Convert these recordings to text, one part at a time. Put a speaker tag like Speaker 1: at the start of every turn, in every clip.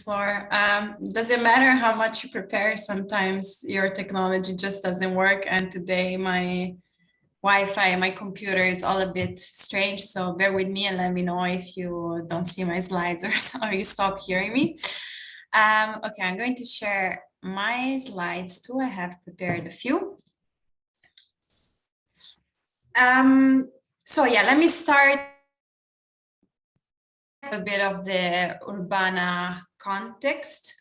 Speaker 1: Flor. Doesn't matter how much you prepare, sometimes your technology just doesn't work. And today my Wi-Fi, my computer, it's all a bit strange. So bear with me and let me know if you don't see my slides or you stop hearing me. Okay, I'm going to share my slides too. I have prepared a few. So yeah, let me start a bit of the UrbanA context.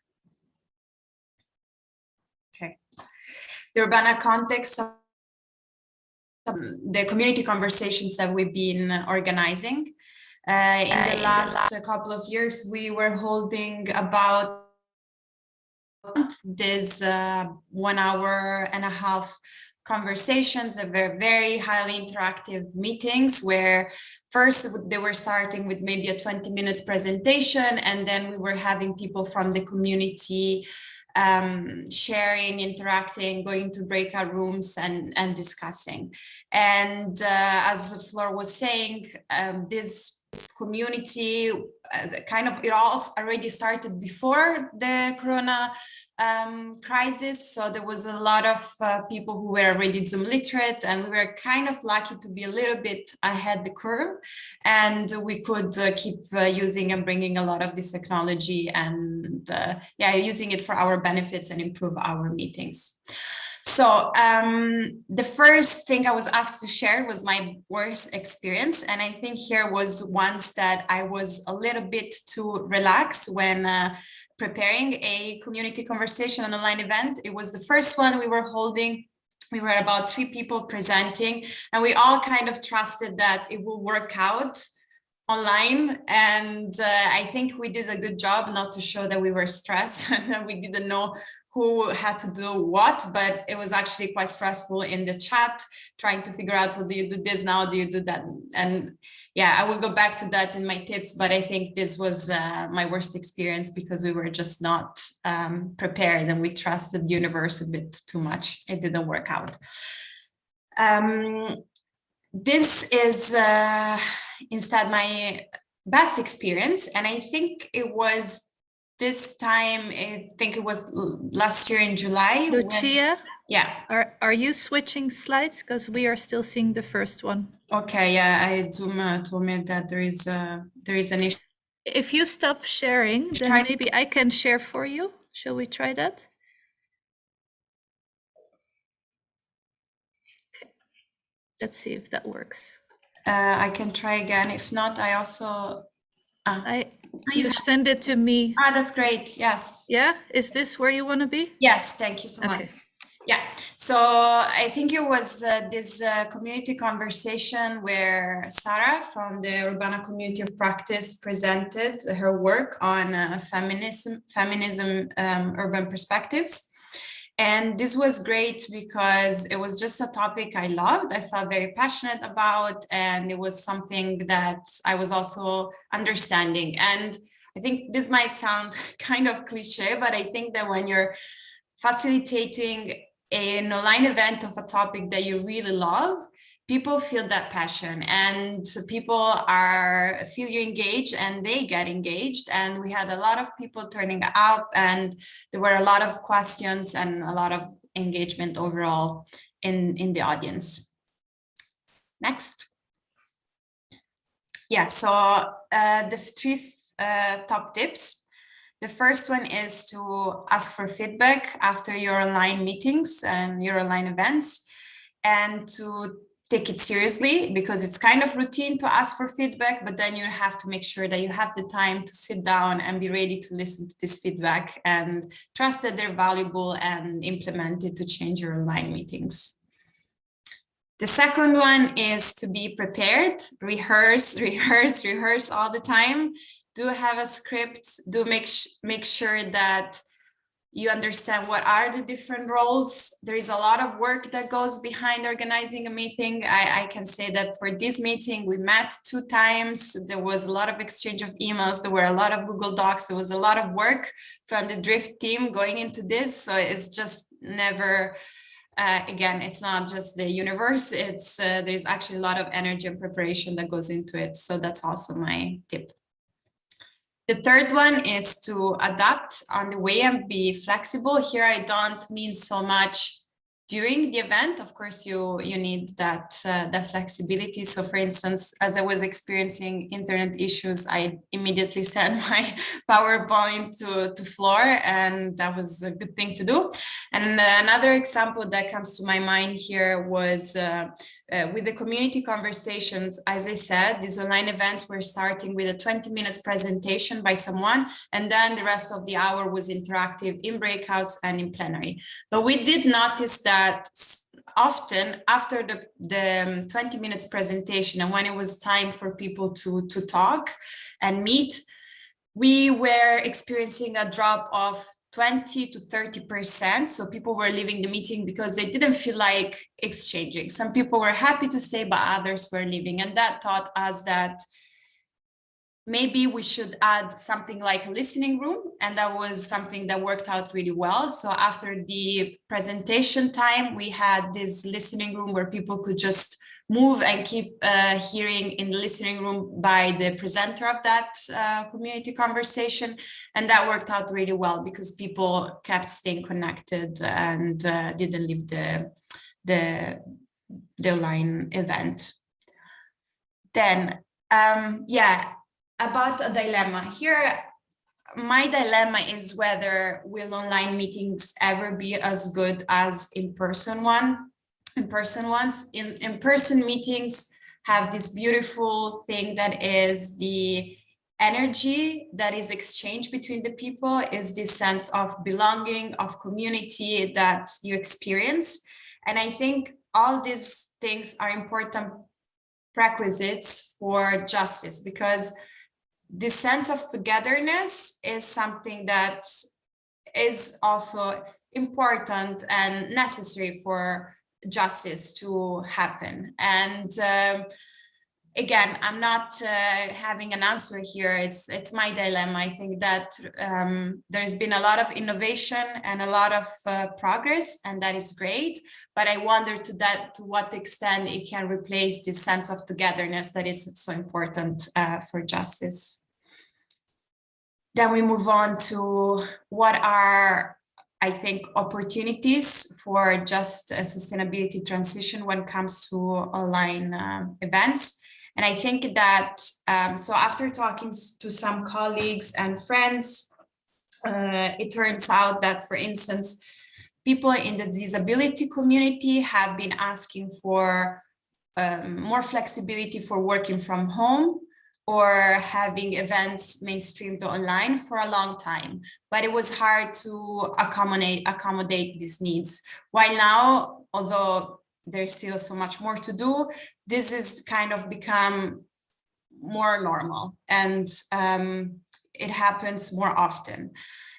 Speaker 1: Okay, the UrbanA context of the community conversations that we've been organizing. In the last couple of years, we were holding about this 1 hour and a half conversations that were very highly interactive meetings where first they were starting with maybe a 20 minutes presentation, and then we were having people from the community sharing, interacting, going to breakout rooms and discussing. And as Flor was saying, this community it all already started before the corona crisis, so there was a lot of people who were already Zoom literate, and we were kind of lucky to be a little bit ahead the curve, and we could keep using and bringing a lot of this technology and using it for our benefits and improve our meetings. So the first thing I was asked to share was my worst experience. And I think here was once that I was a little bit too relaxed when preparing a community conversation, an online event. It was the first one we were holding. We were about 3 people presenting, and we all kind of trusted that it will work out online. And I think we did a good job not to show that we were stressed and that we didn't know who had to do what, but it was actually quite stressful in the chat, trying to figure out, so do you do this now, do you do that? And yeah, I will go back to that in my tips, but I think this was my worst experience because we were just not prepared and we trusted the universe a bit too much. It didn't work out. This is instead my best experience, and I think it was this time, I think it was last year in July.
Speaker 2: Lucia?
Speaker 1: Yeah.
Speaker 2: Are you switching slides? Because we are still seeing the first one.
Speaker 1: Okay, yeah, Zoom told me that there is an issue.
Speaker 2: If you stop sharing, then maybe I can share for you. Shall we try that? Okay. Let's see if that works.
Speaker 1: I can try again. If not, I also...
Speaker 2: You send it to me.
Speaker 1: That's great. Yes.
Speaker 2: Yeah. Is this where you want to be?
Speaker 1: Yes. Thank you so much. Yeah. So I think it was this community conversation where Sarah from the UrbanA Community of Practice presented her work on feminism, urban perspectives. And this was great because it was just a topic I loved, I felt very passionate about, and it was something that I was also understanding. And I think this might sound kind of cliche, but I think that when you're facilitating an online event of a topic that you really love, people feel that passion, and people feel you engaged and they get engaged. And we had a lot of people turning up, and there were a lot of questions and a lot of engagement overall in the audience. Next. Yeah, so the 3 top tips. The first one is to ask for feedback after your online meetings and your online events, and to take it seriously, because it's kind of routine to ask for feedback, but then you have to make sure that you have the time to sit down and be ready to listen to this feedback and trust that they're valuable and implement it to change your online meetings. The second one is to be prepared, rehearse all the time. Do have a script, do make sure that you understand what are the different roles. There is a lot of work that goes behind organizing a meeting. I can say that for this meeting, we met 2 times. There was a lot of exchange of emails. There were a lot of Google Docs. There was a lot of work from the Drift team going into this. So it's just never, again, it's not just the universe. It's there's actually a lot of energy and preparation that goes into it. So that's also my tip. The third one is to adapt on the way and be flexible. Here, I don't mean so much during the event. Of course, you need that flexibility. So for instance, as I was experiencing internet issues, I immediately sent my PowerPoint to floor, and that was a good thing to do. And another example that comes to my mind here was with the community conversations. As I said, these online events were starting with a 20 minutes presentation by someone, and then the rest of the hour was interactive in breakouts and in plenary. But we did notice that often after the 20 minutes presentation, and when it was time for people to talk and meet, we were experiencing a drop of 20 to 30%. So people were leaving the meeting because they didn't feel like exchanging. Some people were happy to stay, but others were leaving. And that taught us that maybe we should add something like a listening room. And that was something that worked out really well. So after the presentation time, we had this listening room where people could just move and keep hearing in the listening room by the presenter of that community conversation. And that worked out really well because people kept staying connected and didn't leave the online event. Then, about a dilemma here. My dilemma is whether will online meetings ever be as good as in-person ones. In-person meetings have this beautiful thing that is the energy that is exchanged between the people, is this sense of belonging, of community that you experience. And I think all these things are important prerequisites for justice, because this sense of togetherness is something that is also important and necessary for justice to happen. And again, I'm not having an answer here. It's my dilemma. I think that there's been a lot of innovation and a lot of progress, and that is great. But I wonder to what extent it can replace this sense of togetherness that is so important for justice. Then we move on to what are, I think, opportunities for just a sustainability transition when it comes to online events. And I think that, so after talking to some colleagues and friends, it turns out that, for instance, people in the disability community have been asking for more flexibility for working from home, or having events mainstreamed online for a long time, but it was hard to accommodate these needs. While now, although there's still so much more to do, this is kind of become more normal, and it happens more often.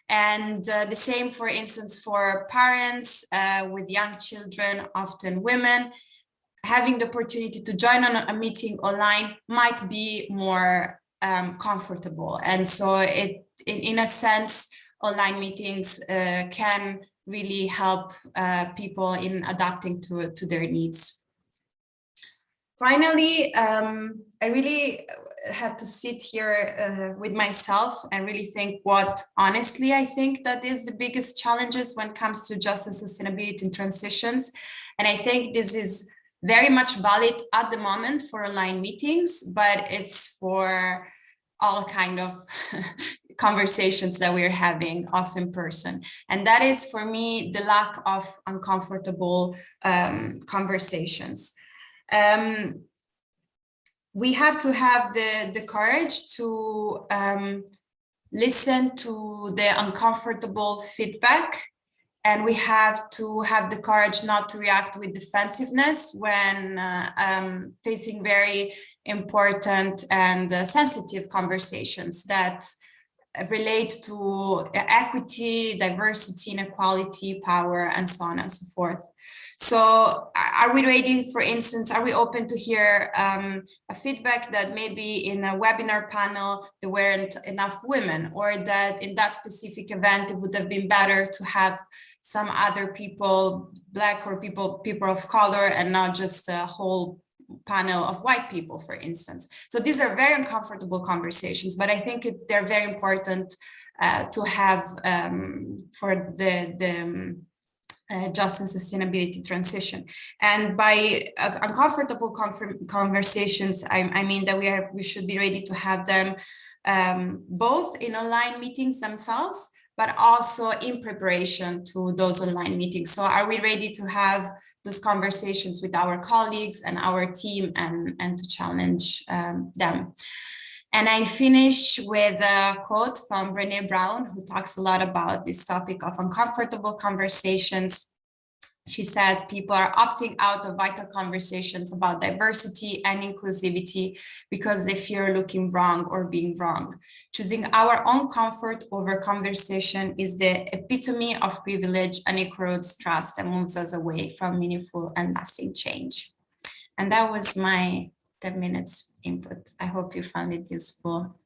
Speaker 1: And the same, for instance, for parents with young children, often women, having the opportunity to join on a meeting online might be more comfortable. And so in a sense, online meetings can really help people in adapting to their needs. Finally, I really had to sit here with myself and really think what, honestly, I think that is the biggest challenges when it comes to justice, sustainability, and transitions. And I think this is very much valid at the moment for online meetings, but it's for all kind of conversations that we're having also in person. And that is, for me, the lack of uncomfortable conversations. We have to have the courage to listen to the uncomfortable feedback. And we have to have the courage not to react with defensiveness when facing very important and sensitive conversations that relate to equity, diversity, inequality, power, and so on and so forth. So are we ready, for instance, are we open to hear a feedback that maybe in a webinar panel there weren't enough women, or that in that specific event it would have been better to have some other people, Black or people of color, and not just a whole panel of white people, for instance. So these are very uncomfortable conversations, but I think they're very important to have for the just and sustainability transition. And by uncomfortable conversations, I mean that we should be ready to have them both in online meetings themselves, but also in preparation to those online meetings. So are we ready to have those conversations with our colleagues and our team and to challenge them? And I finish with a quote from Brené Brown, who talks a lot about this topic of uncomfortable conversations. She says people are opting out of vital conversations about diversity and inclusivity because they fear looking wrong or being wrong. Choosing our own comfort over conversation is the epitome of privilege, and it erodes trust and moves us away from meaningful and lasting change. And that was my 10 minutes input. I hope you found it useful.